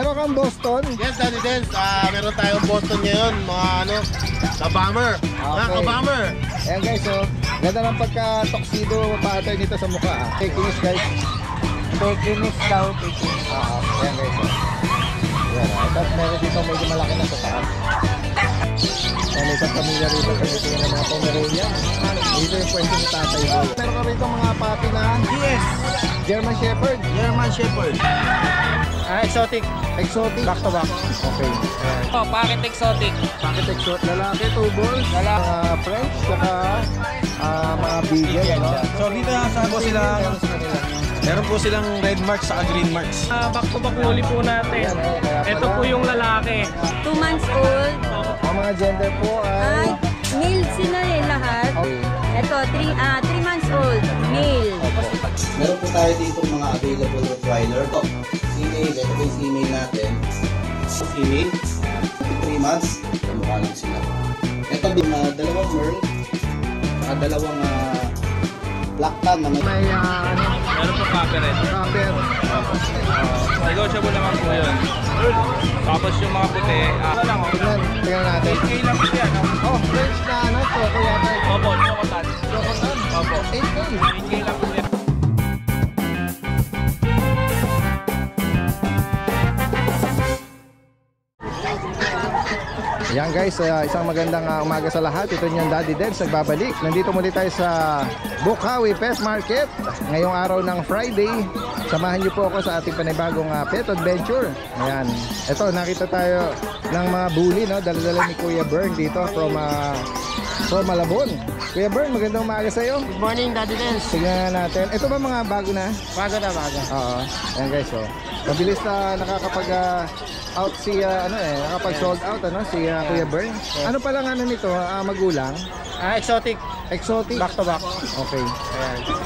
Meron kang Boston? Yes, Daddy Dance. Meron tayong Boston ngayon, mga ano, ka-bomber. Ka-bomber. Ayan guys, oh. Ganda ng pagka-tuxedo pattern nito sa mukha. Pekinis guys. Pekinis daw, Pekinis. Ayan guys, oh. Ayan, tapos meron dito medyo malaki na sa taas. Ayan, may isang pamilya rito. Ito yung mga Pomeranian. Dito yung pwede ng tatay mo. Meron ka rito mga papi na Yes. German Shepherd. German Shepherd. Exotic. Exotic. Back to back. Okay. Oh, Pocket Exotic. Pocket exotic. Lalaki, 2 balls. Lalaki. French, saka mga bigel. Ano? So dito nasa po sila, meron po silang red marks sa green marks. Back to back huli po natin. Ito po yung lalaki. 2 months old. Ang mga gender po Ay, ay... male sila lahat. Okay. Ito, 3 months old. Male. Meron po tayo dito mga available Rottweiler. Female, ito po yung female natin. Female, 3 months, kamukha lang sila. Ito din dalawang Merl, saka dalawang black tan na may... May Meron po copper red. copper. Negotiable naman po yun. Tapos yung mga puti, ano lang, Tingnan natin. 8K lang po yan. Oh, French na ano, choco yata. Opo, chocotan. Chocotan. Opo. 8K. 8K lang po yan. Yan guys, isang magandang umaga sa lahat. Ito niyang Daddy Dance nagbabalik. Nandito muli tayo sa Bukawi Pet Market ngayong araw ng Friday. Samahan niyo po ako sa ating panibagong pet adventure. Ayan. Ito, nakita tayo ng mga bully, no? Dala-dala ni Kuya Bern dito from Malabon. Kuya Bern, magandang umaga sa iyo. Good morning, Daddy Dance. Tingnan natin. Ito ba mga bago na? Bago na, bago. Oo. Ayan guys, oh. Mabilis na nakakapag out si nakapag sold out si Kuya Bern. Ano pa lang ano nito, magulang? Exotic. Exotic. Back to back. Okay.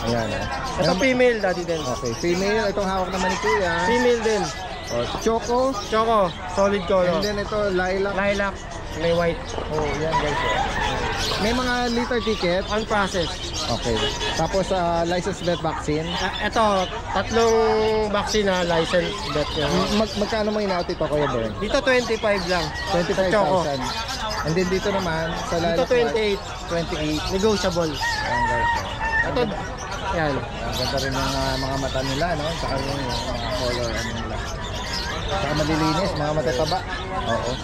Ayan. Ayan. Ito female, Daddy Dance. Okay, female. Itong hawak naman ni Kuya. Female din. Oh, Choco. Choco, solid color. And then ito, lilac. Lilac, may white. Oh, yan guys. Oh. May mga liter ticket. On process. Okay. Tapos license vet vaccine. Ito, 3 vaccine na license vet yun. Magkano mo in-out ito, Kuya Bern? Dito 25 lang. 25,000. And then dito naman sa Dito lilac. 28. 28. Negotiable. Ayan guys. Ito, yan. Ang ganda rin ng mga mata nila, no? Saka yung mga color ano nila. Saka malilinis, mga matataba. Oo.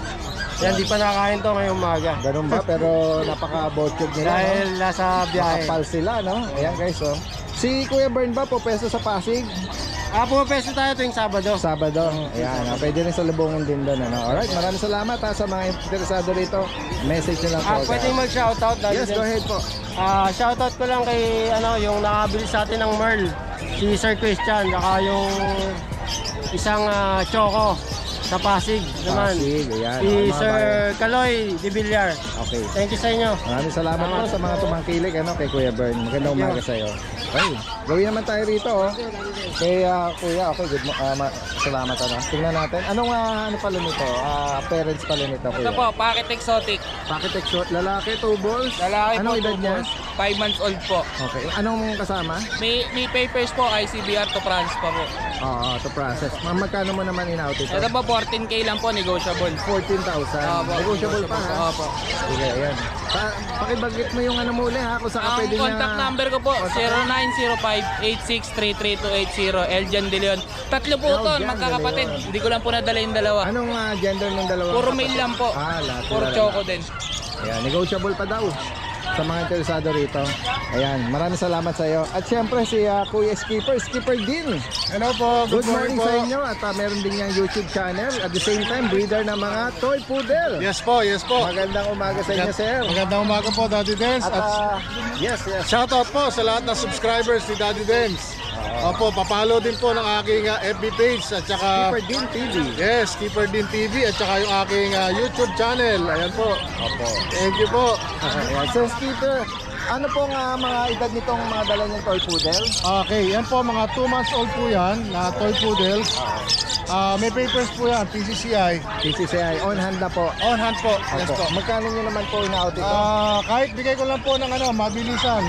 Yan, di pa nakakain to ngayong umaga. Ganun ba? Pero napaka-botchog nila, Dahil no? nasa biyahe. Makapal sila, no? Ayan guys, oh. Si Kuya Bern ba po peso sa Pasig? Pumapeso tayo tuwing Sabado. Sabado. Ayan, pwede rin sa Lubungan din doon, ano? Alright, maraming salamat sa mga interesado rito. Message nyo lang po. Pwedeng mag-shoutout, Daddy Yes, Dance. go ahead po. Shoutout ko lang kay yung nakabili sa atin ng Merl, si Sir Christian, saka yung isang Choco sa Pasig naman. Pasig, ayan. Si Mga Sir bayan. Kaloy de Villar. Okay. Thank you sa inyo. Maraming salamat po sa mga tumangkilik kay Kuya Bern. Magandang umaga sa iyo. Ay, gawin naman tayo rito, oh. Kay Kuya, okay, good salamat Tingnan natin. Anong ano pala nito? Parents pala nito, Kuya. Ito po, Pocket Exotic. Pocket exotic, lalaki, 2 balls. Lalaki Anong po, edad 2 niya? balls. 5 months old po. Okay. Anong kasama? May papers po, ICBR to France pa po. Oo, to process. Magkano mo naman in-out ito? Ito po, 14K lang po, negotiable. 14,000. Opo, Negotiable pa, ha? Opo. Sige, ayan. Pakibagit mo yung ano muli, ha? Kung saan Ang pwede niya... contact number ko po, 0905-8633-280, Eljan De Leon. Tatlo po to, Eljan magkakapatid. De Leon. Hindi ko lang po nadala yung dalawa. Anong gender ng dalawa? Puro male lang po. Lahat Puro sila choco lang. din. Ayan, negotiable pa daw sa mga interesado rito. Ayan, maraming salamat sa iyo. At syempre si Kuya Skipper din. Hello po. Good morning sa inyo. At meron din niyang YouTube channel. At the same time, breeder ng mga toy poodle. Yes po, yes po. Magandang umaga sa inyo, sir. Magandang umaga po, Daddy Dance. At yes. Shoutout po sa lahat ng subscribers ni Daddy Dance. Opo, papalo din po ng aking FB page at saka Skipper din TV. yes, Skipper din TV at saka yung aking YouTube channel. Ayan po. Opo. Thank you po. Ayan. So, Skipper, ano pong mga edad nitong mga dala niyong toy poodle? Okay, yan po mga 2 months old po yan na toy poodles. May papers po yan, PCCI. PCCI, on hand na po. On hand po. Yes Opo. po. Magkano nyo naman po in-out ito? Kahit bigay ko lang po ng mabilisan.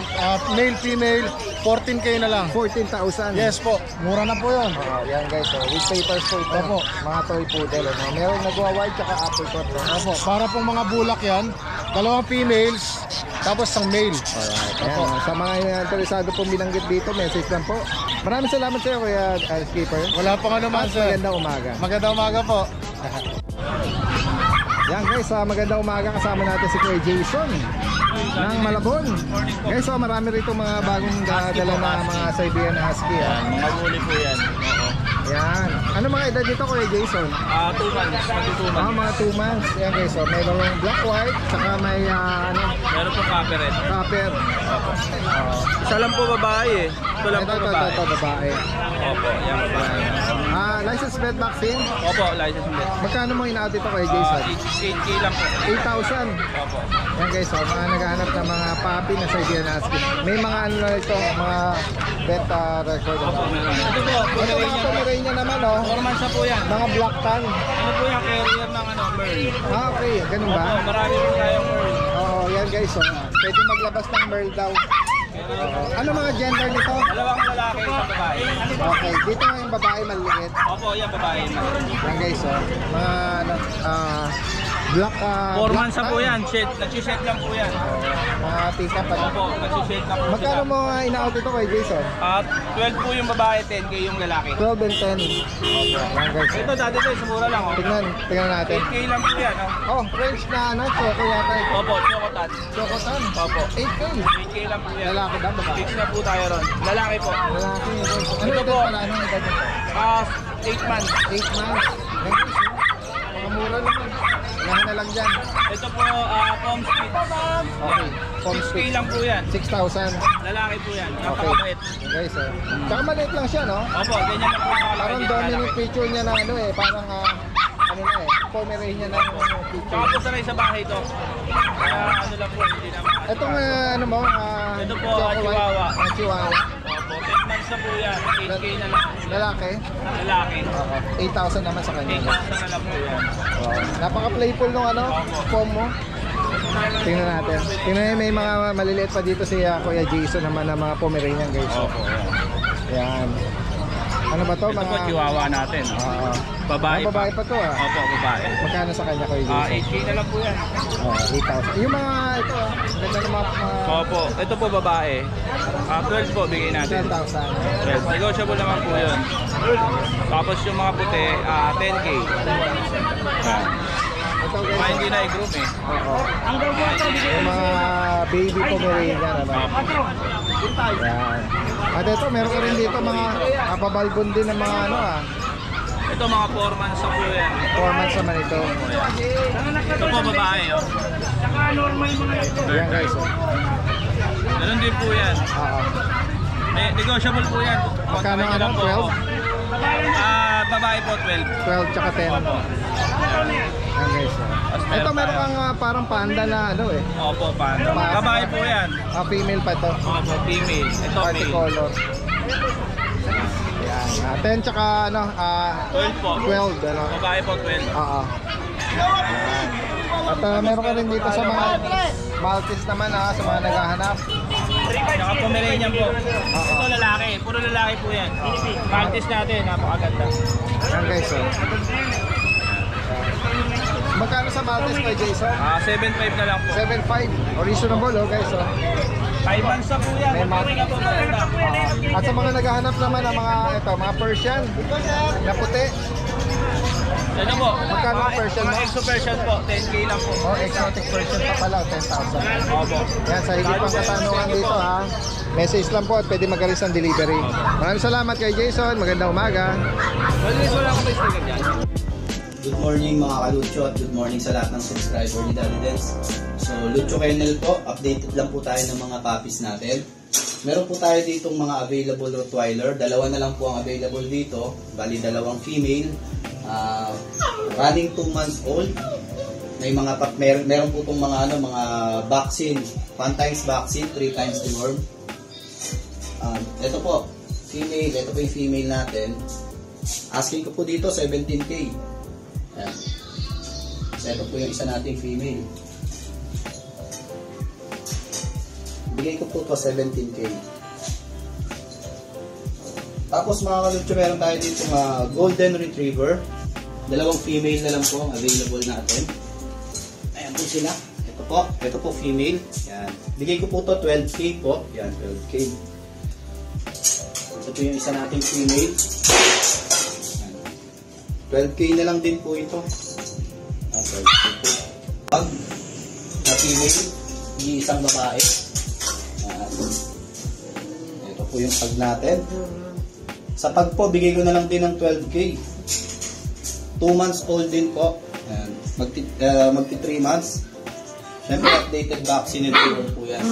Male, female, 14K na lang. 14,000. Yes po. Mura na po yun. Yan guys, with papers po ito. Opo. Mga toy poodle. Meron nagwa-white tsaka apricot. Opo. Para pong mga bulak yan. 2 females, tapos isang male. Alright. Opo. Ayan, sa mga interesado po binanggit dito, message lang po. Maraming salamat sa iyo, Kuya Skipper. Wala pang ano man, sir. Magandang umaga. Magandang umaga po. Yan guys, magandang umaga, kasama natin si Kuya Jason ng Malabon. Guys, marami rito mga bagong dala na mga Siberian Husky. Mga huli po yan. Yan. Ano mga edad dito, Kuya Jason? 2 months, mag-2 months. Mga 2 months. Yan guys, may mga black white, saka may Meron po copperhead. copper. Isa lang po babae eh. Ito lang po babae. Ito, babae. Opo, yan babae. License plate vaccine. Opo, license plate. Magkano mo in-out dito, Kuya Jason? 8K lang po. 8,000. Opo. Yan guys, mga naghahanap ng mga puppy na Siberian Husky. May mga ano na ito, mga beta record. Opo, meron. Ito po, Ito mga Pomeranian naman, oh. 4 months na po yan. Mga black tan. Ano po yung carrier ng Merl? Okay, ganun ba? Opo, marami po tayong Merl. Oo, yan guys, oh. Pwede maglabas ng Merl daw. Ano mga gender nito? Dalawang lalaki, isang babae. Okay, dito nga yung babae maliit. Opo, yan babae. Yan guys, oh. Mga ano, black 4 months na po yan. Nag-shed lang po yan. Mga tika pa. Opo, nag-shed na po sila. Magkano mo in-out ito kay Jason? 12 po yung babae, 10K yung lalaki. 12 and 10. Yan guys. Ito dati tayo, sumura lang. Oh. Tingnan natin. 8K lang po yan. Oh. Oh, French na ano, choco yata. Opo, chocotan. Chocotan. Opo. 8K. 8K lang po yan. Lalaki ba? Babae? Fix na po tayo ron. Lalaki po. Lalaki. Ano Ito edad po. pala? Anong edad nito? 8 months. 8 months. Yan guys, oh. Mga mura naman. Lahat na lang dyan. Ito po, Palm Speed. Okay. Palm 6K Speed. lang po yan. 6,000. Lalaki po yan. Okay. Napakabait. Guys, oh. Tsaka maliit lang siya, no? Opo, ganyan lang po nakalaki Parang dito, dominant lalaki. feature niya na ano eh. Parang ano na eh. Pomeranian na yung feature. Tsaka po sanay sa bahay ito. Kaya ano lang po, hindi naman. Itong ano mo? Ito po, choco white. Chihuahua. Chihuahua. Opo, 10 months na po yan. 8K na lang. Lalaki. Lalaki. Oo. 8,000 naman sa kanya. 8,000 na lang po yan. Napaka-playful nung ano, form mo. Tingnan natin. Tingnan natin, may mga maliliit pa dito si Kuya Jason naman ng mga Pomeranian guys. Opo, Yan. Ano ba to? Ito po, chihuahua natin. Oo. Babae Babae pa to ah. Opo, babae. Magkano sa kanya Kuya Jason? 8K na lang po yan. 8,000. Yung mga ito, ganda ng mga Opo, ito po babae. 12 po, bigay natin. 10,000. 12. Negotiable naman po yun. Tapos yung mga puti, 10K. Ito guys. Mga hindi na i-groom eh. Oo. Yung mga baby Pomeranian ano. Yan. At ito, meron ka rin dito mga kapabalbon din ng mga ano ah. Ito mga 4 months na po yan. 4 months naman ito. Ito po babae oh. Yan guys. Oh. Ganun din po yan. Oo. Negotiable po yan. Magkano Kontakin ano? lang po 12? ako. Babae po 12. 12 tsaka 10. Opo. Yan guys. Oh. Ito meron kang parang panda na ano eh. Opo, panda. Babae po yan. Female pa ito. Opo, female. Ito Party male. color. Yan. 10 tsaka ano, 12 po. 12 ano. Babae po 12. Oo. Yan. At meron ka rin dito sa mga Maltese naman sa mga naghahanap. Saka Pomeranian po. Ito lalaki. Puro lalaki po yan. Maltese natin. Napakaganda. Yan guys oh. Magkano sa Maltese kay Jason? 7.5 na lang po. 7.5. Reasonable oh guys oh. 5 months na po yan. May Patuloy na po maganda. At sa mga naghahanap naman ng mga Persian na puti. Ano po? Magkano ang Persian mo? Mga exo Persian po. 10K lang po. Oh, exotic Persian pa pala, 10,000. Opo. Yan, sa higit pang katanungan dito ha. Message lang po at pwede magalis ng delivery. Maraming salamat kay Jason. Magandang umaga. Wala akong may sticker dyan. Good morning mga kalucho at good morning sa lahat ng subscriber ni Daddy Dens. So Lucho Kennel po, updated lang po tayo ng mga puppies natin. Meron po tayo ditong mga available Rottweiler. Dalawa na lang po ang available dito. Bali dalawang female. Running 2 months old. May mga meron po itong mga mga vaccine. 1 times vaccine, 3 times deworm. Ito po, female. Ito po yung female natin. Asking ko po dito 17K. Ayan. So, ito po yung isa nating female. Bigay ko po to 17K. Tapos mga kalutso, meron tayo dito golden retriever. Dalawang female na lang po ang available natin. Ayan po sila. Ito po female. Yan. Bigay ko po to 12K po. Yan, 12K. Ito po yung isa nating female. Yan. 12K na lang din po ito. 12K po. Pag na female, isang babae. Yan. Ito po yung pag natin. Sa pag po, bigay ko na lang din ng 12K. 2 months old din po. Yan. Magti 3 months. Siyempre, updated vaccine and fever po yan.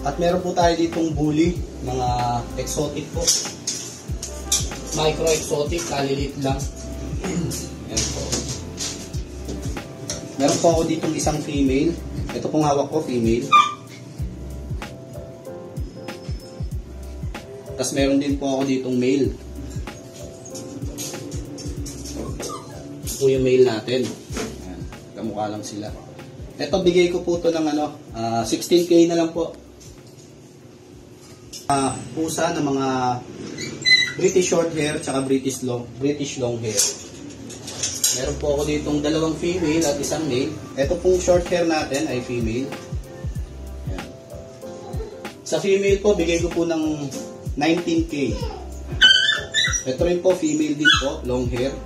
At meron po tayo ditong bully, mga exotic po. Micro-exotic, kaliliit lang. Yan po. Meron po ako ditong isang female. Ito pong hawak ko, female. Tapos meron din po ako ditong male. Ito yung male natin. Ayan, kamukha lang sila. Ito, bigay ko po ito ng 16K na lang po. Pusa ng mga British short hair tsaka British long hair. Meron po ako ditong dalawang female at isang male. Ito pong short hair natin ay female. Ayan. Sa female po, bigay ko po ng 19K. Ito rin po, female din po, long hair.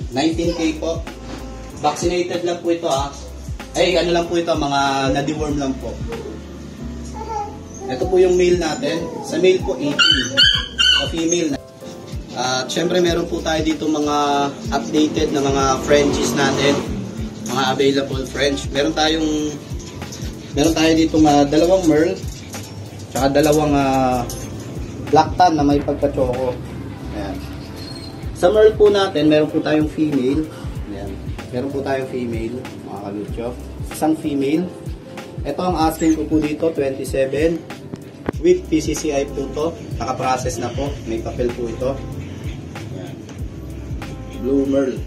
19K po. Vaccinated lang po ito Ay, ano lang po ito, mga na-deworm lang po. Ito po yung male natin. Sa male po, 18. Sa female na. At syempre meron po tayo dito mga updated na mga Frenchies natin. Mga available French. Meron tayo dito dalawang Merle. Tsaka dalawang black tan na may pagka-choco. Ayan. Sa Merle po natin, meron po tayong female. Ayan. Meron po tayong female, mga kalutso. Isang female. Ito ang asking ko po dito, 27. With PCCI po to. Naka-process na po. May papel po ito. Ayan. Blue Merle.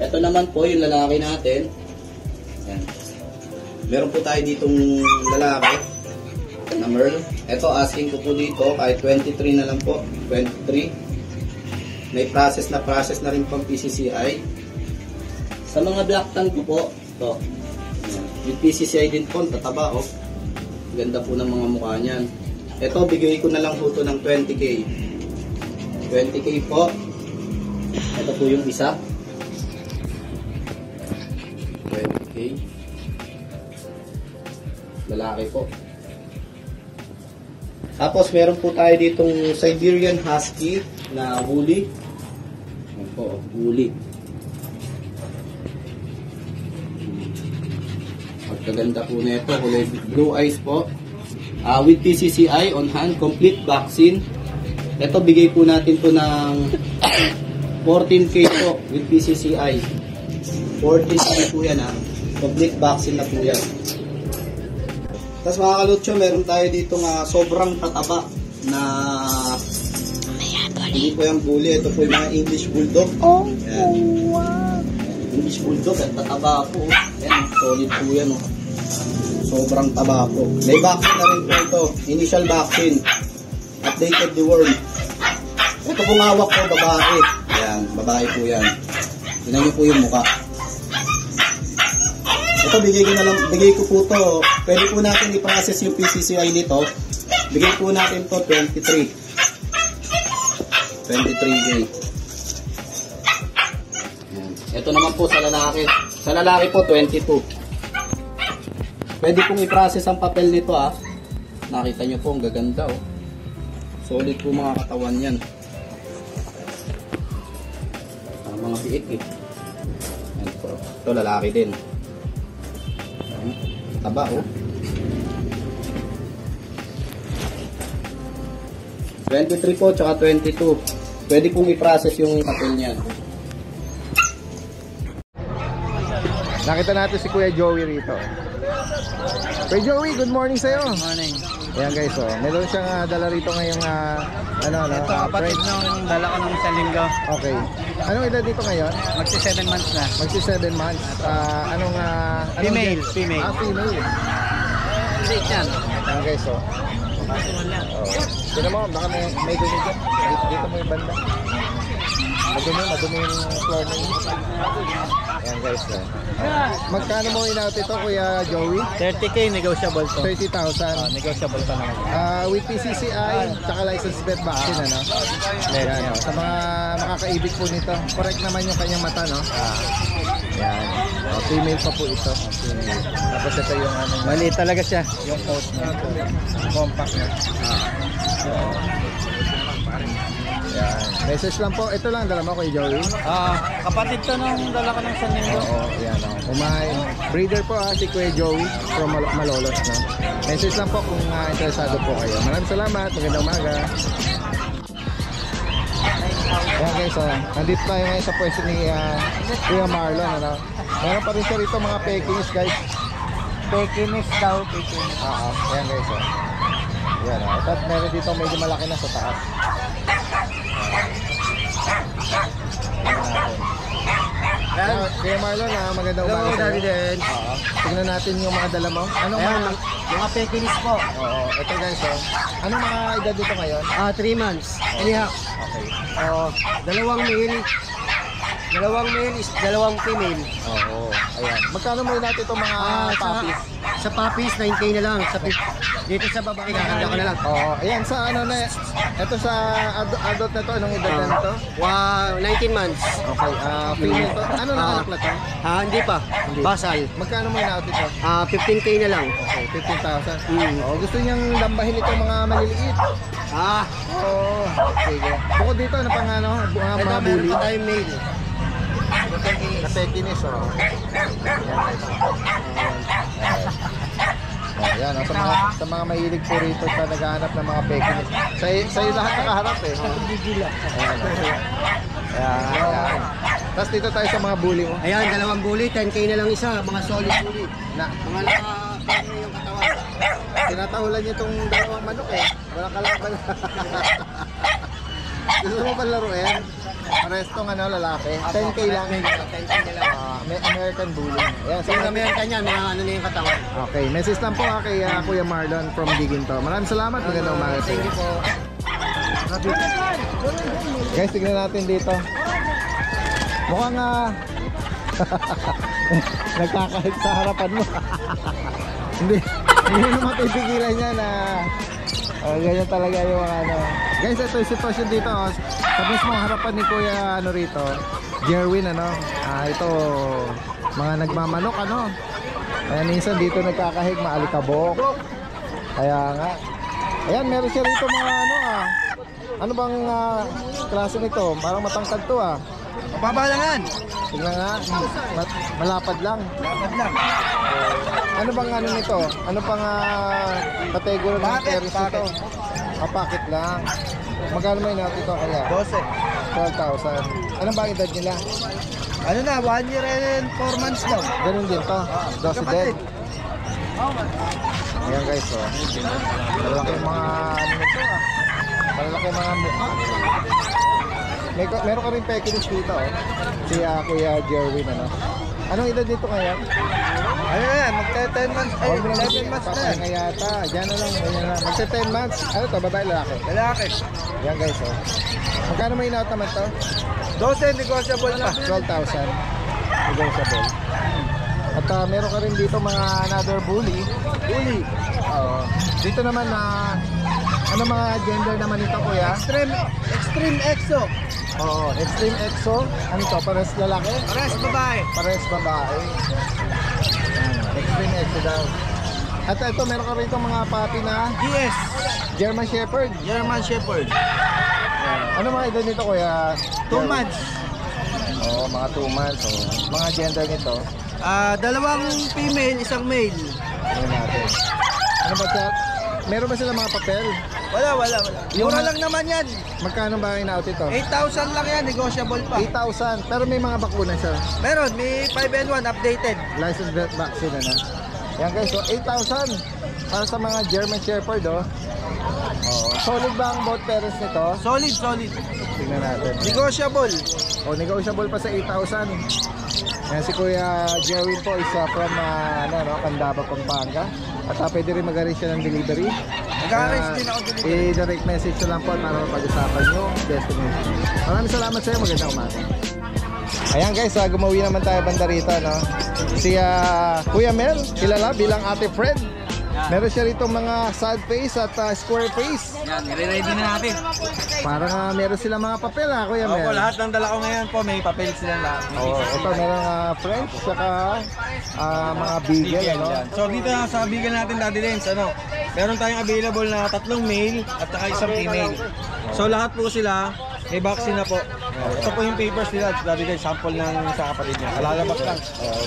Ito naman po yung lalaki natin. Ayan. Meron po tayo ditong lalaki na Merle. Ito, asking ko po dito, kahit 23 na lang po. 23. May process na rin pang PCCI. Sa mga black tan ko po, ito. Yung PCCI din po, tataba Ganda po ng mga mukha niyan. Ito, bigay ko na lang po ito ng 20K. 20K po. Ito po yung isa. 20K. Lalaki po. Tapos meron po tayo ditong Siberian Husky na woolly. Ayan po, woolly. Pagkaganda po nito, kulay blue eyes po. With PCCI on hand, complete vaccine. Ito, bigay po natin to ng 14K po with PCCI. 14K po yan Complete vaccine na po yan. Tapos mga kalutso, meron tayo dito sobrang tataba na hindi po yung bully. Ito po yung mga English Bulldog. Ayan. English Bulldog at tataba po. Ayan, solid po yan. Sobrang taba po. May vaccine na rin po ito. Initial vaccine. Updated deworm. Ito pong hawak po, babae. Ayan, babae po yan. Tingnan niyo po yung mukha. Ito, bigay ko po to. Pwede po natin i-process yung PCCI nito. Bigay po natin to 23. 23K. Ito naman po sa lalaki. Sa lalaki po, 22. Pwede pong i-process ang papel nito Nakita nyo po, ang gaganda Solid po mga katawan yan. Mga biik Ito, lalaki din. Taba 23 po tsaka 22. Pwede pong i-process yung papel niyan. Nakita natin si Kuya Joey rito. Kuya Joey, good morning sa'yo. Morning. Ayan guys, oh. Meron siyang dala rito ngayong Ito, kapatid nung dala ko nung isang linggo. Okay. Anong edad dito ngayon? Magsi 7 months na. Magsi 7 months. Anong Female, gen- female. Female. Late yan. Ayan guys, oh. Tignan mo, baka may dumi dyan. Dito mo yung banda. Madumi yung floor na yun. Ayan guys, oh. Magkano mo inaut ito, Kuya Joey? 30k negotiable to. 30,000. Negotiable pa naman. With PCCI, tsaka license plate vaccine, ano? Ayan, oh. Sa mga makakaibig po nito, correct naman yung kanyang mata, no? Ayan. Oh, female pa po ito. Female. Tapos ito yung ano. Maliit talaga siya. Yung post niya. Compact na. Ayan. Message lang po. Ito lang, dala mo kay Joey. Kapatid to nung dala ko ng isang linggo. Oo, ayan. Breeder po si Kuya Joey from Malolos, no? Message lang po kung interesado po kayo. Maraming salamat. Magandang umaga. Ayan guys, nandito tayo ngayon sa pwesto ni Kuya Marlon, ano? Meron pa rin siya rito mga Pekingese guys. Pekinis daw, Pekinis. Ayan guys, Ayan, at meron dito medyo malaki na sa taas. Ayan, Kuya Marlon, magandang umaga Hello, sa'yo. Daddy Den. Tignan natin yung mga dala mo. Anong Ayan, mga... mga Pekinis po. Oo, ito guys, anong mga edad dito ngayon? 3 months. Anyhow. Okay. Dalawang male, dalawang female. Oo, ayan. Magkano mo natin itong mga puppies? Sa puppies, 9k na lang. Dito sa babae, kakanda ko na lang. Oo, ayan sa ano na, ito sa adult na to, anong edad na to? 19 months. Okay, female to. Ano na anak na to? Hindi pa. Basal. Magkano mo natin ito? 15k na lang. Okay, 15,000. Oo, gusto niyang lambahin itong mga maliliit. Oo, sige. Bukod dito, ano pang ano, mga bully? tayong male. Na Pekingese, oh. Ayan, sa mga mahilig po rito sa naghahanap ng mga Pekingese. Sa'yo lahat nakaharap eh. Ayan. Tapos dito tayo sa mga bully mo. Ayan, dalawang bully, 10k na lang isa. Mga solid bully. Mga naka-ano yung katawan. Tinatahulan niyo itong dalawang manok eh. Walang kalaban. Gusto mo ba laruin? Pares tong lalaki. 10k lang. 10k na lang. May American Bully. Ayan, Yung American yan, mga ano na yung katawan. Okay, message lang po kay Kuya Marlon from Diginto. Maraming salamat. Magandang umaga. Thank you po. Guys, tignan natin dito. Mukhang nagkakahit sa harapan mo. hindi mo naman pipigilan niya na ganyan talaga yung ano. Guys, ito yung sitwasyon dito. Sa mismong harapan ni Kuya rito, Jerwin, ito mga nagmamanok, Kaya minsan dito nagkakahig, maalikabok. Kaya nga. Ayan, meron siya rito mga ano bang klase nito? Parang matangkad to Mababa lang yan. Tingnan nga, malapad lang. Ano bang ano nito? Ano pang kategorya ng terrace nito? Pakit lang. Magkano may natin ito kaya? 12,000. Ano ba ang edad nila? Ano na, 1 year and 4 months daw. Ganun din to. 12 din. Ayan guys, malalaki yung mga ano nito malalaki yung mga mukha. Meron ka rin Pekingese dito si Kuya Jerwin, Anong edad dito ngayon? Ano na yan, magka-10 months, 11 months na yan. Nga yata, dyan na lang, ganyan na. Magka-10 months. Ano to, babae, lalaki? Lalaki. Yan guys, Magkano may inaut naman to? 12, negotiable pa. 12,000. Negotiable. At meron ka rin dito mga another bully. Bully. Oo. Dito naman ano mga gender naman ito, Kuya? Extreme EXO. Oo, Extreme EXO. Ano to, pares lalaki? Pares babae. Pares babae. Extreme EXO daw. At ito, meron ka rito mga puppy na GS. German Shepherd. German Shepherd. Ano mga edad nito, Kuya? 2 months. Oo, mga 2 months. Mga gender nito. Dalawang female, isang male. Ano natin? Ano ba siya? Meron ba sila mga papel? Wala. Mura lang naman yan. Magkano ba ang inaut ito? 8,000 lang yan, negotiable pa. 8,000. Pero may mga bakuna siya. Meron, may 5 and 1 updated. License vet vaccine, Yan guys, so 8,000 para sa mga German Shepherd, oh. Oh, solid ba ang both parents nito? Solid, solid. Tingnan natin. Negotiable. Oh, negotiable pa sa 8,000. Yan si Kuya Jerwin po is from Candaba, Pampanga. At pwede rin mag-arrange siya ng delivery. Nag-arrange din ako delivery. I-direct message na lang po para mapag-usapan yung destination. Maraming salamat sa iyo. Magandang umaga. Ayan guys, gumawi naman tayo banda rito, no? Si Kuya Mel, kilala bilang Ate Fred. Meron siya rito mga sad face at square face. Yan, nire-ready na natin. Parang meron sila mga papel, Kuya Mel. Opo, lahat ng dala ko ngayon po, may papel sila lahat. Oh, ito meron French, saka mga beagle, ano? So dito sa bigyan natin, Daddy Dens, meron tayong available na 3 male at saka isang female. So lahat po sila, may vaccine na po. Ito po yung papers nila, Daddy Dens, sample ng sa kapatid niya. Kalalabas lang.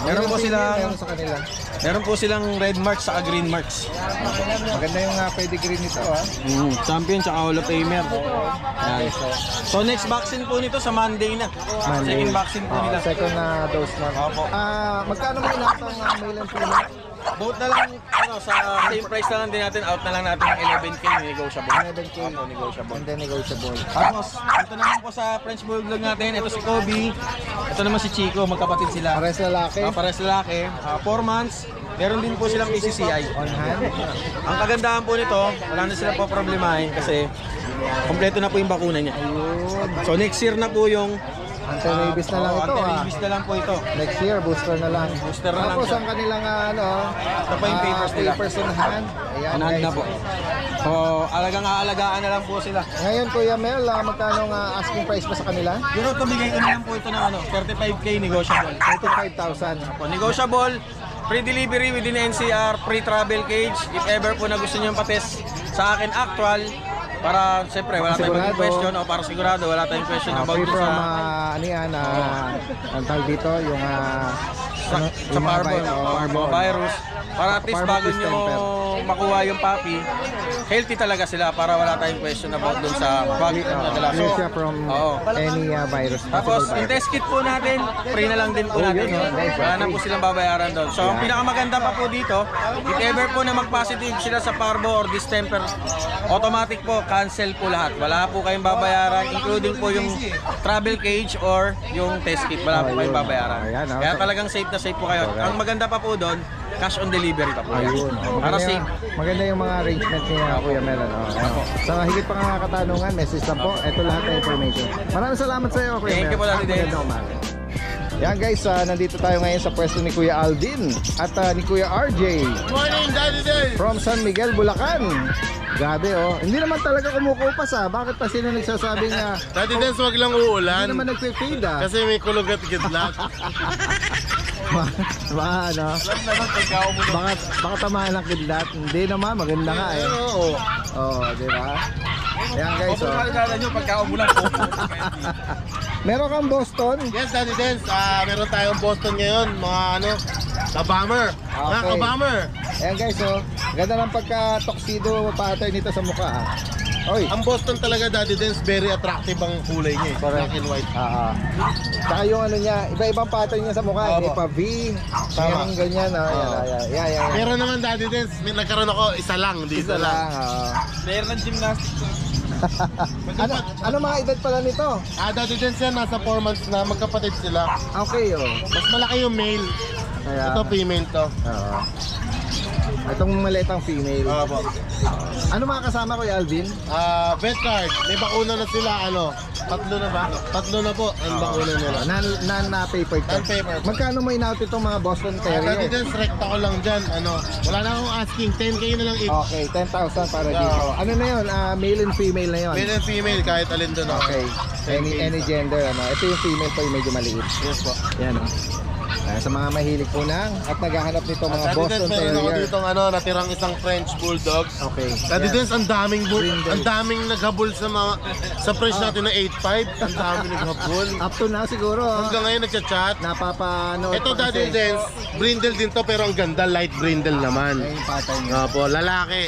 Meron po sila, meron sa kanila. meron po silang red marks saka green marks. Maganda yung pedigree nito, Champion tsaka Hall of Famer. Yan. So next vaccine po nito sa Monday na. Second vaccine po nila. Second na dose na. Opo. Magkano mo lahat ng male and female? Both na lang, sa same price na lang din natin, out na lang natin ng 11K negotiable. 11K. Opo, negotiable. And then negotiable. Tapos, ito naman po sa French Bulldog natin, ito si Kobe, ito naman si Chico, magkapatid sila. Pares lalaki. Pares lalaki, 4 months, meron din po silang PCCI. On hand. Ang kagandahan po nito, wala na silang po problemahin kasi kompleto na po yung bakuna niya. So next year na po yung Anti-rabies na lang ito, anti-rabies na lang po ito. Next year, booster na lang. Booster na lang Tapos siya. ang kanilang Ito po yung papers nila. papers on hand. Ayan, Anand guys. na po. So, aalagaan na lang po sila. Ngayon, Kuya Mel, magkano ang asking price pa sa kanila? Pero ito, bigay ko na lang po ito ng 35K negotiable. 35,000. Po, negotiable, free delivery within NCR, free travel cage. If ever po na gusto nyo patest sa akin actual, para siyempre wala tayong maging question o para sigurado wala tayong question about Free dun from, sa ano yan, ang tawag dito, yung sa parvo virus. Para at least Parvo bago nyo distemper. makuha yung puppy, healthy talaga sila para wala tayong question about dun sa body na nila. Clear siya from oo. any virus. Tapos, possible yung virus. test kit po natin, free na lang din po natin. yun, guys, Wala na free. po silang babayaran doon. So, ang pinakamaganda pa po dito, if ever po na mag-positive sila sa parvo or distemper, automatic po, cancel po lahat. Wala po kayong babayaran, including po yung travel cage or yung test kit. Wala po kayong babayaran. Ayan, Kaya talagang safe na safe po kayo. Ang maganda pa po doon, cash on delivery pa po. Ayun. Para Maganda, safe. maganda yung mga arrangement niya, Kuya Mel. Sa higit pa nga katanungan, message lang po. Ito lahat ng information. Maraming salamat sa iyo, Kuya Mel. Thank you po, Daddy Dave. Magandang umaga. Yan guys, nandito tayo ngayon sa pwesto ni Kuya Alvin at ni Kuya RJ. Morning, Daddy Dave! From San Miguel, Bulacan. Grabe hindi naman talaga kumukupas Bakit pa sino nagsasabing Daddy Dave, wag lang hindi uulan. naman nagpe-fade Kasi may kulog at kidlat. baka tamaan ng kidlat. Hindi naman, maganda nga Oo. Oo, di ba? Ayan guys, Kala nyo, pagka umulan po. meron kang Boston. Yes, Daddy Dance, meron tayong Boston ngayon, mga ka-bomber. Mga Okay. ka-bomber. Ayan guys, ganda ng pagka-tuxedo pattern nito sa mukha. Oy, Ang Boston talaga, Daddy Dance, very attractive ang kulay niya. Correct. Black and white. Tsaka yung ano niya, iba-ibang pattern niya sa mukha. Hindi Opo. pa V, Tama. yung ganyan. Yan. Meron naman, Daddy Dance, may nagkaroon ako isa lang, dito Isa lang. Player ng gymnastics. Ano mga edad pala nito? Daddy Dance yan, nasa 4 months na, magkapatid sila. Okay, Mas malaki yung male. Kaya, Ito, female to. Itong malitang female. Opo. Ano mga kasama ko, Alvin? Vet card, may bakuna na sila, tatlo na ba? Tatlo na po ang bakuna nila. Non-paper to. Non-paper. Magkano mo in-out itong mga Boston Daddy Terrier? Dance, rekta ko lang dyan, wala na akong asking, 10K na lang each. Okay, 10,000 para Yeah. dito. Ano na yun? Male and female na yun? Male and female, kahit alin doon. Okay. Any gender. Ito yung female po, yung medyo maliit. Yes po. Yan sa mga mahilig po ng at naghahanap nito mga Daddy Boston Dance, meron ako Terrier. dito natirang isang French Bulldogs. Okay. Daddy Yan. Dance, ang daming Brindle. ang daming naghabol sa French natin na 8.5. Ang daming naghabol. Up to now siguro. Hanggang ngayon nagchat-chat. Napapanood Ito, pa Daddy kasi. Dance, brindle din to pero ang ganda, light brindle naman. Ayun yung pattern niya. Opo, lalaki.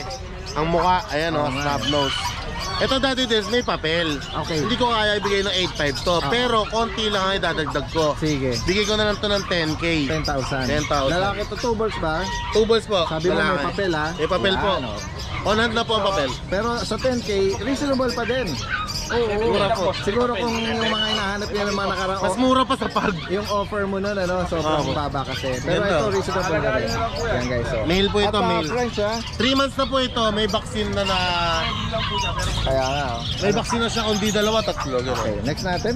Ang mukha, ayan Oo nga. snub nose. Ito Daddy Des, may papel. Okay. Hindi ko kaya ibigay ng 8.5 to. Pero konti lang ang idadagdag ko. Sige. Bigay ko na lang to ng 10K. 10,000. 10,000. Lalaki to, 2 balls ba? 2 balls po. Sabi mo may lalaki. papel ha? May papel po. Yan, oh. On hand na po ang papel. Pero sa 10K, reasonable pa din. Mura po. Siguro kung yung mga hinahanap niya ng mga nakarang Mas mura pa sa pag. yung offer mo nun, ano, sobrang baba kasi. Pero Ganda. ito, reasonable na rin. Yan guys, so. Mail po ito, At mail. French ha? 3 months na po ito. May vaccine na Kaya nga, oh. May vaccine na siya kung di 2, 3. Ganun. Okay, next natin.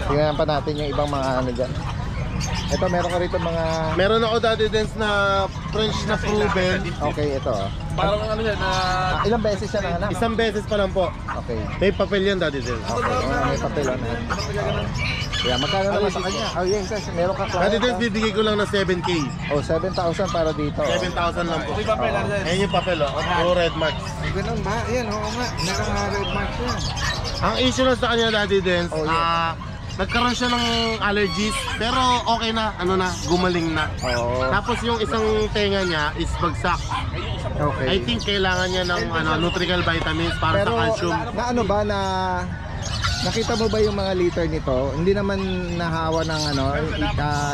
Tingnan pa natin yung ibang mga ano dyan. Ito, meron ka rito mga... Meron ako Daddy Dance na French na proven. Okay, ito. Parang ano yan, Ilang beses siya nanganak? Isang beses pa lang po. Okay. May papel yan Daddy Dance. Okay, may papel on hand. Yeah, magkano naman sa kanya? Oh, yes, yes. Meron ka Daddy client. Dance bibigay ko lang ng 7K. Oh, 7,000 para dito. 7,000 lang po. Ayan yung papel oh. Puro red marks. Ganun ba? Ayan, oo nga. Meron nga red marks yan. Ang issue lang sa kanya Daddy Dance, Oh, yeah. nagkaroon siya ng allergies pero okay na, ano na, gumaling na. Oo. Tapos yung isang tenga niya is bagsak. Okay. I think kailangan niya ng nutrical vitamins para Pero sa calcium. na ano ba na nakita mo ba yung mga liter nito? Hindi naman nahawa ng ano,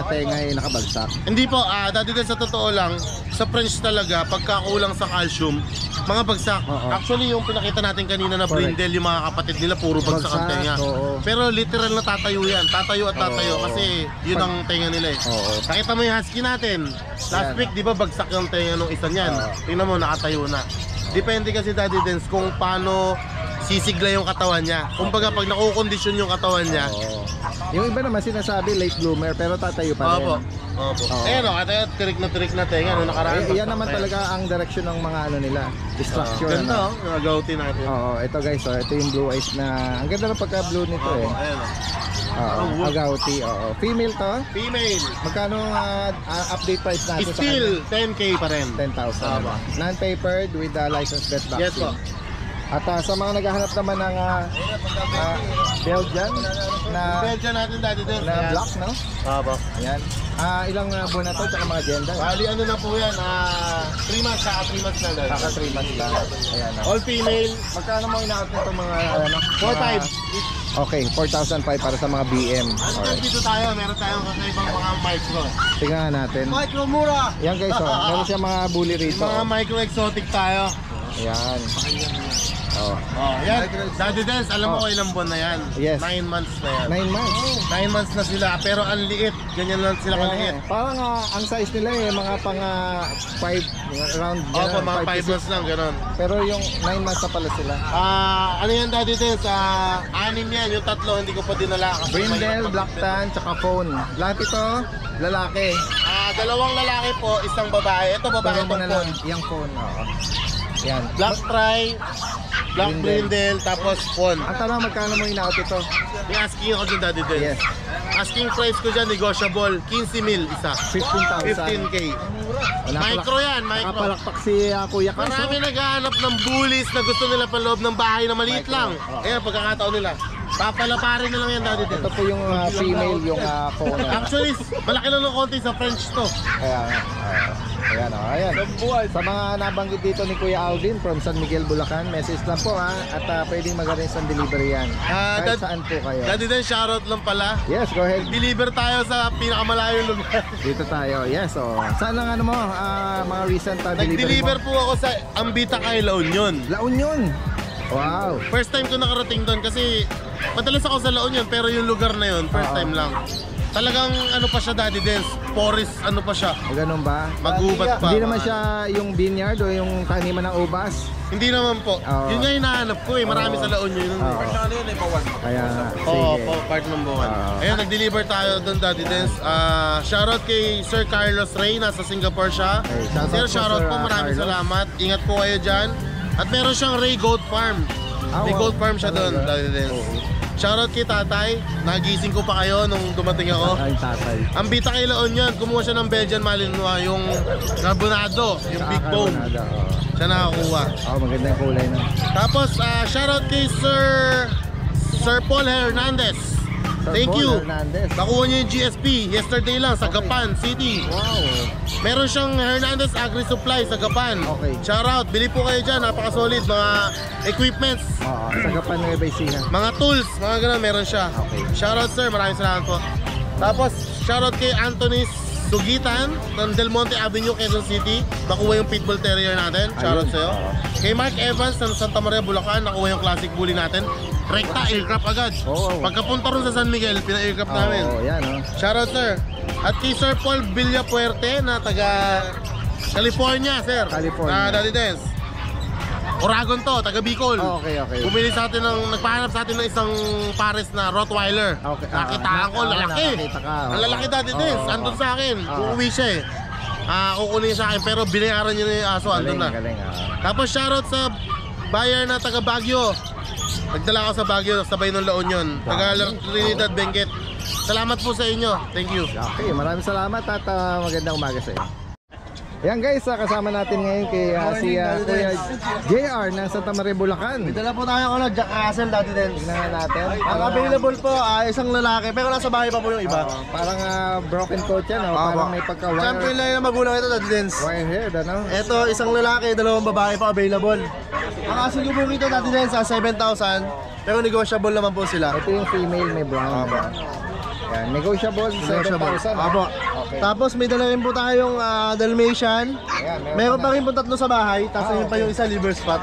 tenga ay nakabagsak. Hindi po, Daddy Dance sa totoo lang, sa French talaga, pagkakulang sa calcium, mga bagsak. Oo. Actually, yung pinakita natin kanina na Correct. brindle, yung mga kapatid nila, puro bagsak ang Bagsak, tenga. oo. Pero literal na tatayo yan. Tatayo at tatayo Oo. kasi yun ang tenga nila eh. Oo. Nakita mo yung husky natin. Last Yan. week, di ba bagsak yung tenga nung isa niyan? Oo. Tingnan mo, nakatayo na. Depende kasi Daddy Dance kung paano sisigla yung katawan niya. Kumbaga pag nakukondisyon yung katawan niya, Oo. Yung iba naman sinasabi late bloomer pero tatayo pa rin. opo. Opo. Oo. Ayan o, kaya tirik na tenga, no, nakaraan. Yan naman talaga ang direction ng mga ano nila, structure. Ganda ano. oh, yung agouti natin. Oo, ito guys, oh, ito yung blue eyes na ang ganda ng pagka-blue nito eh. Ayan o. Oo, agouti, oo. Female to? Female. Magkano ang update price natin sa Still 10K pa rin. kanya? 10,000. Tama. Non-papered with the license vet vaccine. Yes po. At sa mga naghahanap naman ng Belgian na Belgian natin Daddy Dance. na black, no? Opo. Ayan. Ilang buwan na to, tsaka mga gender? Bali ano na po yan, 3 months, saka 3 months na Daddy. Saka 3 months lang. Ayan. All female. Magkano mo ina-out nito mga ano? 4,500. Okay, 4,500 para sa mga BM. Alright. Dito tayo, meron tayong kakaibang mga micro. Tingnan nga natin. Micro mura! Yan guys, oh. Meron siya mga bully rito. Mga micro exotic tayo. Ayan. Oh. Oh, yan. Daddy Dance, alam mo ko ilang buwan na yan. Yes. 9 months na yan. 9 months. 9 months na sila, pero ang liit. Ganyan lang sila kaliit. Parang ang size nila eh, mga pang 5, around Opo, mga 5 5 to 6. months lang, gano'n. Pero yung 9 months na pala sila. Ano yan Daddy Dance? 6 yan, yung 3 hindi ko pa dinala. Kasi Brindle, mahirap black tan, tsaka phone. Lahat ito, lalaki. 2 lalaki po, 1 babae. Ito babae, Pero mo itong na lang phone. yung phone. Oo. Yan. Black Try, Black Brindle, tapos phone. Ang tanong, magkano mo in-out ito? Yung asking ako dyan Daddy Dance. Yes. Asking price ko dyan, negotiable, 15,000 isa. 15,000. 15K. Micro yan, micro. Nakapalakpak si Kuya Chris. Marami naghahanap ng bullies na gusto nila paloob ng bahay na maliit Micro. lang. Kaya pagkakataon nila, papalaparin na lang yan Daddy Dance. Ito po yung female, yung phone. Actually, malaki lang ng konti sa French to. Kaya nga. Ayan, ayan. Sa mga nabanggit dito ni Kuya Alvin from San Miguel, Bulacan, message lang po ha. At pwedeng mag-arrange ang delivery yan. Kahit saan po kayo. Daddy Dance, shoutout lang pala. Yes, go ahead. Deliver tayo sa pinakamalayong lugar. Dito tayo. Yes, oh. Saan ang ano mo, mga recent delivery Nag-deliver mo? po ako sa Ambita kay La Union. La Union. Wow. First time ko nakarating doon kasi madalas ako sa La Union pero yung lugar na yun, first time lang. Talagang ano pa siya Daddy Dance, forest ano pa siya, O ganun ba? magubat pa. Hindi naman siya yung vineyard o yung taniman ng ubas. Hindi naman po. Oo. Yun nga hinahanap ko eh, marami sa La Union yun. Oo. Kaya, Oo, sige. po, part ng buwan. Oo. Ayan, nag-deliver tayo doon Daddy Dance. Shoutout kay Sir Carlos Rey, nasa Singapore siya. Okay, shoutout Sir, po, shoutout Sir, po, maraming Carlos. salamat. Ingat po kayo dyan. At meron siyang Ray Goat Farm. May wow. goat farm siya doon, Talaga? Daddy Dance. Shoutout kay Tatay, nagising ko pa kayo nung dumating ako. Ay, tatay. Ang bita kay La Union, kumuha siya ng Belgian Malinois, yung carbonado, yung big bone. Siya nakakuha. Oh, maganda yung kulay na. Tapos, shoutout kay Sir Paul Hernandez. Sir Thank Paul you. Hernandez. Nakuha niyo yung GSP yesterday lang sa Gapan City. Wow. Meron siyang Hernandez Agri Supply sa Gapan. Okay. Shoutout, bili po kayo dyan, napaka-solid. Mga equipments, Oo, sa Gapan ng Ebaysihan. mga tools, mga ganun, meron siya. Okay. Shoutout sir, maraming salamat po. Tapos, shoutout kay Anthony Sugitan ng Del Monte Avenue, Quezon City. Nakuha yung Pitbull Terrier natin. Shoutout Ayun. sa'yo. Kay Mark Evans ng Santa Maria, Bulacan. Nakuha yung Classic Bully natin. Rekta, aircraft agad. Oo. Pagkapunta ron sa San Miguel, pina-aircraft namin. Oo, yan oh. Shoutout sir. At kay Sir Paul Villapuerte na taga California, sir. California. Daddy Dance. Oragon to, taga Bicol. Okay. Bumili sa atin nagpahanap sa atin ng isang pares na Rottweiler. Okay. Nakitaan ko, lalaki. Nakakita ka. Ang lalaki Daddy Dance, andun sa akin. Uuwi siya eh. Kukunin sa akin pero binayaran niya na yung aso, andun na. Galing. Tapos shoutout sa buyer na taga Baguio. Nagdala ako sa Baguio, sabay ng La Union. Taga Trinidad Benguet. Salamat po sa inyo. Thank you. Okay, maraming salamat at magandang umaga sa iyo. Yan guys, kasama natin ngayon kay si Kuya JR ng Santa Maria, Bulacan. Dala po tayo Jack Russell Daddy Dance. Tignan nga natin. Ang available po isang lalaki pero nasa bahay pa po yung iba. Parang broken coat yan, parang may pagka-wire. Siyempre lang yung magulang ito Daddy Dance. Wire-haired, ano? Ito isang lalaki, dalawang babae pa available. Ang asing po rito Daddy Dance 7,000 pero negotiable naman po sila. Ito yung female, may brown. Yan, negotiable, 7,000. Apo. Okay. Tapos may dala rin po tayong Dalmatian. Ayan, Meron pa rin po 3 sa bahay, tapos ayun pa yung isa liver spot.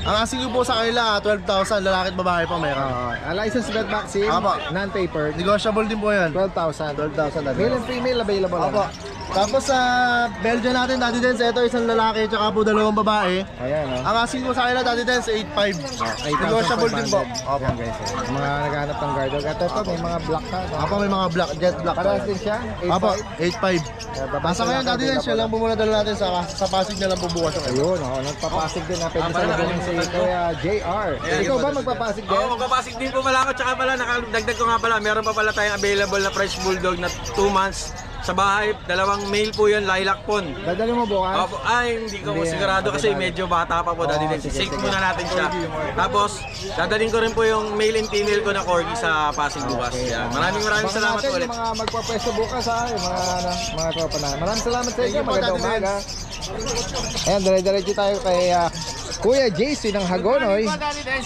Ang asing ko po sa kanila 12,000, lalaki at babae pa meron. License vet vaccine, Apo. non-papered, Negotiable din po yan. 12,000. 12,000 Daddy Male Dance. and female available. Apo. Tapos sa Belgian natin Daddy Dance, ito isang lalaki at po dalawang babae. Ayan, Ang asking ko sa kanila Daddy Dance 8,500. Negotiable din po. Opo. Yan guys, mga naghahanap ng guard dog. At ito, may mga black ka. Apo, may mga black, jet black. Parehas din siya, Apo, 8,500. 8,500. Basta ngayon Daddy Dance, siya lang po muna dala natin sa Pasig na lang po bukas. Ayun, nagpapasig din na pwede sa lagunin si Kuya JR. Ikaw ba magpapasig din? Oo, magpapasig din po pala ako. Tsaka pala, nakadagdag ko nga pala, meron pa pala tayong available na French Bulldog na 2 months sa bahay. Dalawang male po yun, lilac pon. Dadali mo bukas? Opo, hindi ko sigurado kasi medyo bata pa po Daddy Dance. Safe muna natin siya. Tapos, dadaling ko rin po yung male and female ko na corgi sa Pasig bukas. Yan. Maraming salamat natin, ulit. yung mga magpapwesto bukas yung mga tropa na. Maraming salamat sa inyo, magandang umaga. Ayan, dire-diretso tayo kay Kuya JC ng Hagonoy.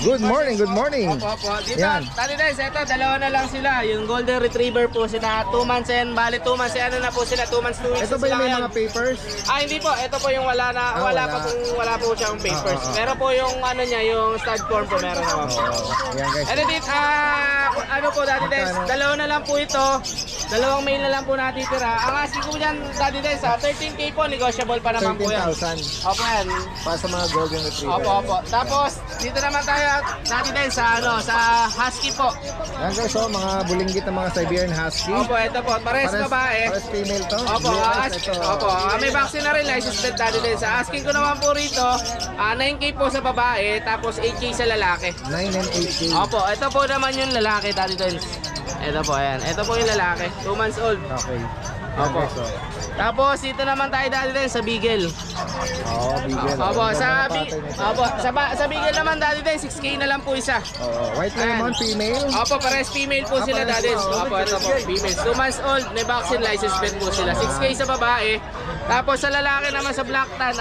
Good morning, good morning. Opo. Dito, Yan. Daddy Dance, ito, dalawa na lang sila. Yung Golden Retriever po sila, 2 months and bali 2 months, ano na po sila, 2 months, 2 weeks Ito na ba sila yung may ngayon. mga papers? Hindi po, ito po yung wala po siyang papers. Meron po yung ano niya, yung stud form po meron naman po. Ayan guys. Ano dito, ano po Daddy Dance, dalawa na lang po ito. Dalawang mail na lang po natitira. Ang asking ko dyan Daddy Dance, 13K po, negotiable pa naman po yan. 13,000 Opo yan. para sa mga golden retriever. Opo. Tapos, dito naman tayo Daddy Dance sa Husky po. Ayan guys, mga bulinggit ng mga Siberian Husky. Opo, ito po, pares babae. Pares female to. Opo, Blue eyes, ito. may vaccine na rin, license plate Daddy Dance. Asking ko naman po rito, 9K po sa babae, tapos 8K sa lalaki. 9 and 8K. Opo, ito po naman yung lalaki Daddy Dance. Ito po, ayan. Ito po yung lalaki, 2 months old. Okay. Opo. Tapos dito naman tayo Daddy Dance sa Beagle. Bigel. Opo, sa Beagle naman Daddy Dance, 6K na lang po isa. White lemon, female. Opo, pares female po sila Daddy Dance. Opo, ito po, female. 2 months old, may vaccine license plate po sila. 6K sa babae. Tapos sa lalaki naman sa Black Tan,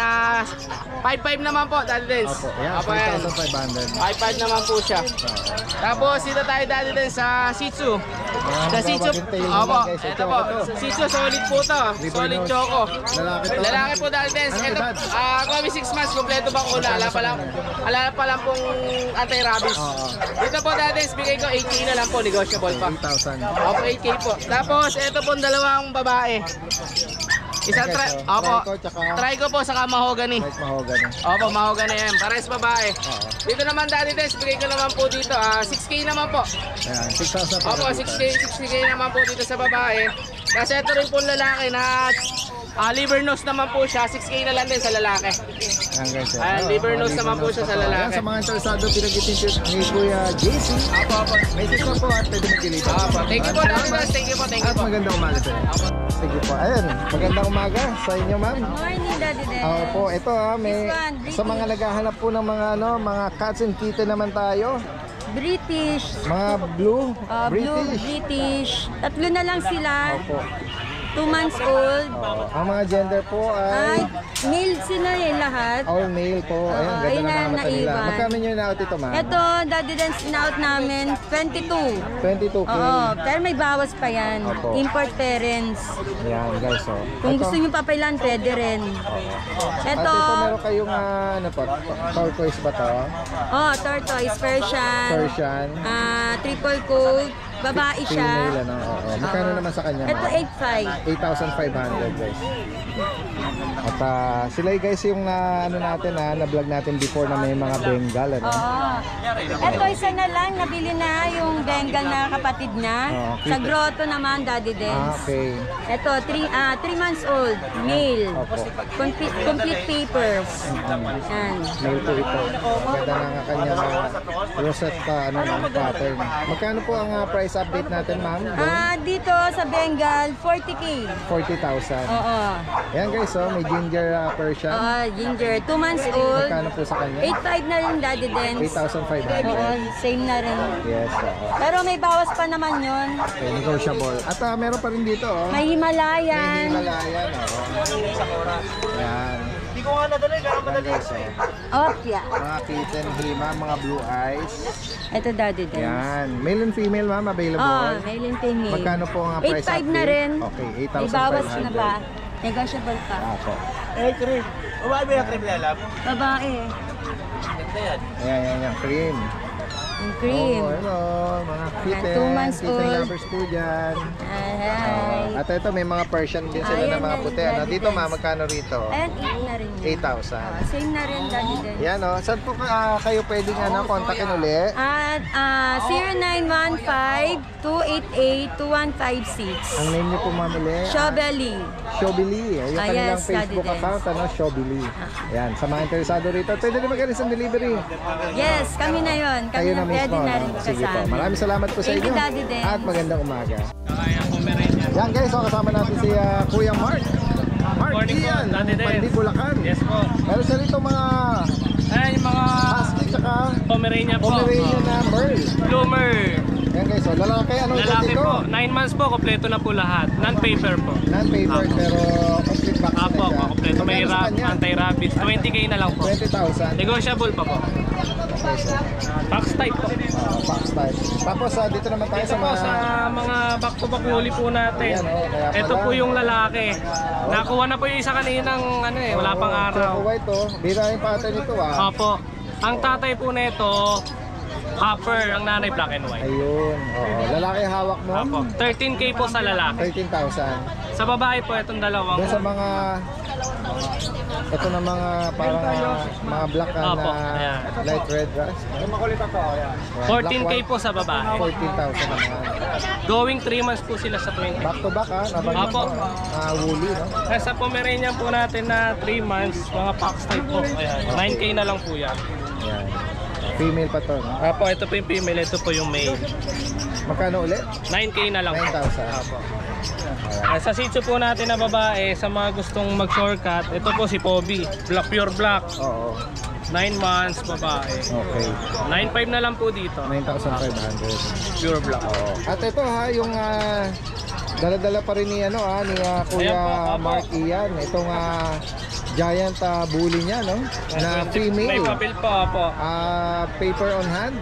5,500 naman po Daddy Dance. Opo, yan, 5,500 3,500. naman po siya. Tapos dito tayo Daddy Dance sa Shih Tzu. Sa Shih Tzu, opo, ito po. Sa Shih Tzu, solid po to. Solid choco. Lalaki po Daddy Dance. Anong Ito, edad? kami 6 months, kompleto bang una. Ala pa lang pong anti-rabies. Dito po Daddy Dance, bigay ko 8K na lang po, negotiable pa. 8,000. Opo, 8K po. Tapos, ito po dalawang babae. Isang try ko po saka mahogany. White mahogany. Opo, mahogany yan. Pares babae. Dito naman Daddy Dance, bigay ko naman po dito. 6K naman po. Ayan, 6,000 Opo, 6K naman po dito sa babae. Kasi ito rin po lalaki na liver nose naman po siya. 6K na lang din sa lalaki. Ayan guys. Ayan, liver nose naman po siya sa Ayan, lalaki. sa mga interesado, pinagitin ni Kuya JC. Opo. May siswa po at pwede mag-deliver. Opo. Thank you po Daddy Dance. Thank you po. At magandang umaga sa inyo. Sige po. Ayun, magandang umaga sa inyo, ma'am. Morning, Daddy Dance. Opo, ito may This one, sa mga naghahanap po ng mga cats and kitten naman tayo. British, Mga blue, Blue, British. British. Tatlo na lang sila. Opo. 2 months old. Ang mga gender po Ay, ay male sila lahat. all male po. Ayan, Oo, ganda ayun ng mga na, mata nila. naiwan. Magkano nyo na-out ito, ma'am? Ito, Daddy Dance na-out namin, 22. 22K. Oo, pero may bawas pa yan. Opo. Import parents. Ayan, guys. Oh. Kung Ito. gusto nyo papailan, pwede rin. At Ito, ito meron kayong ano po, turquoise ba to? tortoise, Persian. Persian. Triple coat, babae siya. Female, ano? Oo. Magkano naman sa kanya, Ito, ma'am? 8.5. 8,500, guys. At sila guys yung natin na-vlog natin before na may mga Bengal, ano? Oo. Ito, isa na lang, nabili na yung Bengal na kapatid niya. Okay. Sa grotto naman, Daddy Dance. Okay. Ito, 3 months old, male. Opo. Complete papers. Yan. Male po ito. Ganda ng kanyang rosette pattern. Magkano po ang price update natin, ma'am? Dito sa Bengal, 40K. 40,000. Oo. Ayan guys, may ginger Persian. Ginger, 2 months old. Magkano po sa kanya? 8.5 na rin, Daddy Dance. 8,500. Oo, same na rin. Yes, Pero may bawas pa naman yun. Okay, negotiable. At meron pa rin dito, oh. May Himalayan. May Himalayan, oh. Ayan. Hindi ko nga nadali, kaya madali. Guys, oh. Opya. Mga kitten, hima, mga blue eyes. Ito, Daddy Dance. Yan. Male and female, ma'am, available. Male and female. Magkano po ang price 8.5 na rin. Okay, May bawas na ba? Negotiable pa. Ako. Eh, cream. Babae ba yung cream na alam? Babae. Ganda yan. Ayan, cream. Yung cream. Oh, hello, mga kitten. 2 months kitten old. lovers po dyan. Hi. At ito, may mga Persian din sila Ayan na mga na, puti. Ano? Daddy Dito, Dance. ma'am, magkano rito? Ayan, 8 na rin yun. 8,000. Same na rin, Daddy Dance. Yan, oh. Saan po kayo pwedeng kontakin uli? At 0915-288-2156. Ang name niyo po, ma'am, uli? Shobeli. Shobili. Yung Ah, kanilang yes, Facebook Daddy account, Shobili. Yan, sa mga interesado rito, pwede rin mag-alis ng delivery. Yes, kami na yun. Kami Kayo na na mismo. pwede na rin Sige po. kasama. Maraming salamat po sa Thank inyo. you, Daddy Dance. At magandang umaga. Kaya Pomeranian. Yan guys, kasama natin si Kuya Mark. Mark Morning po, Ian, Daddy Dance. Pandi Bulacan. Yes po. Meron siya rito mga Ayan yung mga husky tsaka Pomeranian po. Pomeranian na Merl. Bloomer. Yan guys, lalaki. Anong edad Lalaki ito? po. 9 months po. Kompleto na po lahat. Non-paper po. Non-papered pero complete vaccine Apo, na siya. kompleto. May Magkano sa kanya? anti-rabies. 20k na lang po. 20,000. Negotiable pa po. Box type po. Box type. Tapos dito naman tayo Ito sa po mga sa mga back-to-back huli po natin. Ayan, kaya pala. Ito po yung lalaki. Nakuha na po yung isa kaninang wala pang araw. Choco white to. Bira yung pattern nito Opo. Ang tatay po nito, upper, ang nanay black and white. Ayun. Oo. Lalaki hawak mo. Opo. 13k po sa lalaki. 13,000. Sa babae po, itong dalawang. Doon sa mga ito na mga parang mga black Opo, na ayan. light red rice. 14k po sa babae. 14,000 naman. Going 3 months po sila sa 20. Back to back nabanggit Opo. mo. Woolly, no? Sa Pomeranian po natin na 3 months, mga box type po. Ayan. 9k na lang po yan. Ayan. Female pa to, no? Apo, ito po yung female, ito po yung male. Magkano ulit? 9k na lang po. 9,000. Apo. Sa Shih Tzu po natin na babae, sa mga gustong mag-shortcut, ito po si Poby. Black, pure black. Oo. 9 months, babae. Okay. 9.5 na lang po dito. 9,500. Pure black. At ito yung dala-dala pa rin ni ni Kuya Ayan po, opo. Mark Ian. Itong giant bully niya, no? Na May female. papel po, po. Paper on hand.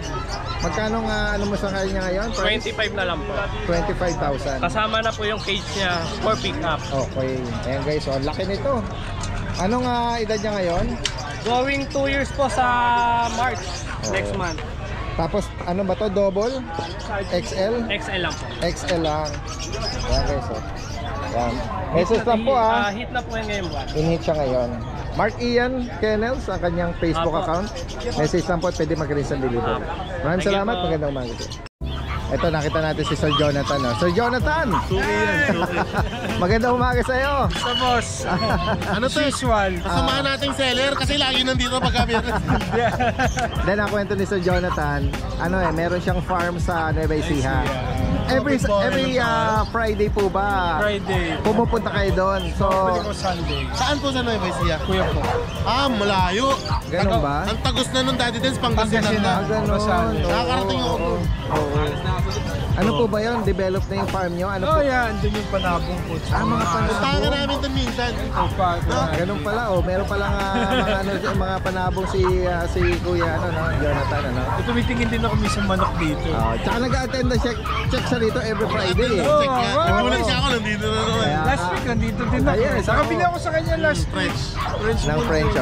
Magkano ano mo sa kanya ngayon? Price? 25 na lang po. 25,000. Kasama na po yung cage niya for pick up. Okay. Ayan guys, ang laki nito. Anong edad niya ngayon? Going 2 years po sa March next month. Tapos ano ba to? Double? XL? XL lang po. XL lang. Ayan guys, Ayan. Message lang po Hit na po yan ngayon buwan. In-hit siya ngayon. Mark Ian Kennels, ang kanyang Facebook Apo. account. Message lang po at pwede mag-rinse ang delivery. Maraming Thank you salamat. po. Magandang umaga po. Ito, nakita natin si Sir Jonathan. Sir Jonathan! Magandang umaga sa iyo. Sa boss. Ano to? Usual. Kasamahan nating seller kasi lagi nandito pagka-biyernes. Then, nakwento ni Sir Jonathan, meron siyang farm sa Nueva Ecija. every Friday po ba? Friday. Pumupunta kayo doon. So, Sunday. Saan po sa Nueva Ecija? Kuya po. Malayo. ganun ba? Ang tagos na nung Daddy Dance, Pangasinan na. Ganun. Nakakarating ako po. Ano po ba yun? Develop na yung farm nyo? Ano po? Yan. Doon yung panabong po. Mga Puntahan ka panabong. namin doon minsan. Ganun pala, meron palang mga panabong si Kuya Jonathan, ano? Tumitingin din ako minsan manok dito. Tsaka nag-attend na check sa rito every Friday. Check nga. Nagulat siya ako, nandito na naman. Kaya, Last week, nandito din ako. Ayun, so- Nakabili ako sa kanya last week. ng French,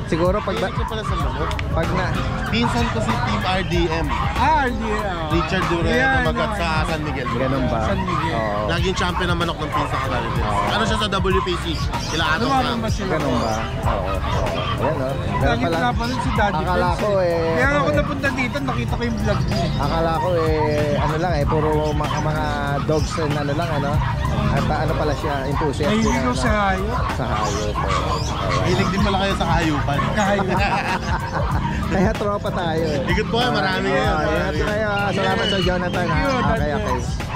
siguro pag Ito pala sa manok. na Pinsan ko si Team RDM. Richard Dura kumagat sa San Miguel. ganun ba? San Miguel. Oo. Naging champion ng manok ng pinsan ko Daddy Dance. Ano siya sa WPC? Kila Atong Lumaban na. ba sila? Ganun ba? Oo. Ayan, no? Ganun Lagi pala. pa rin si Daddy Akala Prince, ko Kaya ako ano, napunta dito, nakita ko yung vlog niya. akala ko ano lang puro mga dogs and ano lang, ano? At ano pala siya, enthusiast. din, Nahilig ko ano? sa hayop. Sa hayop. Hilig din pala kayo sa kahayupan. Kaya tropa tayo. Ikot po kayo, marami kayo. Ingat kayo. Salamat sa Jonathan. Thank you, Okay, God okay.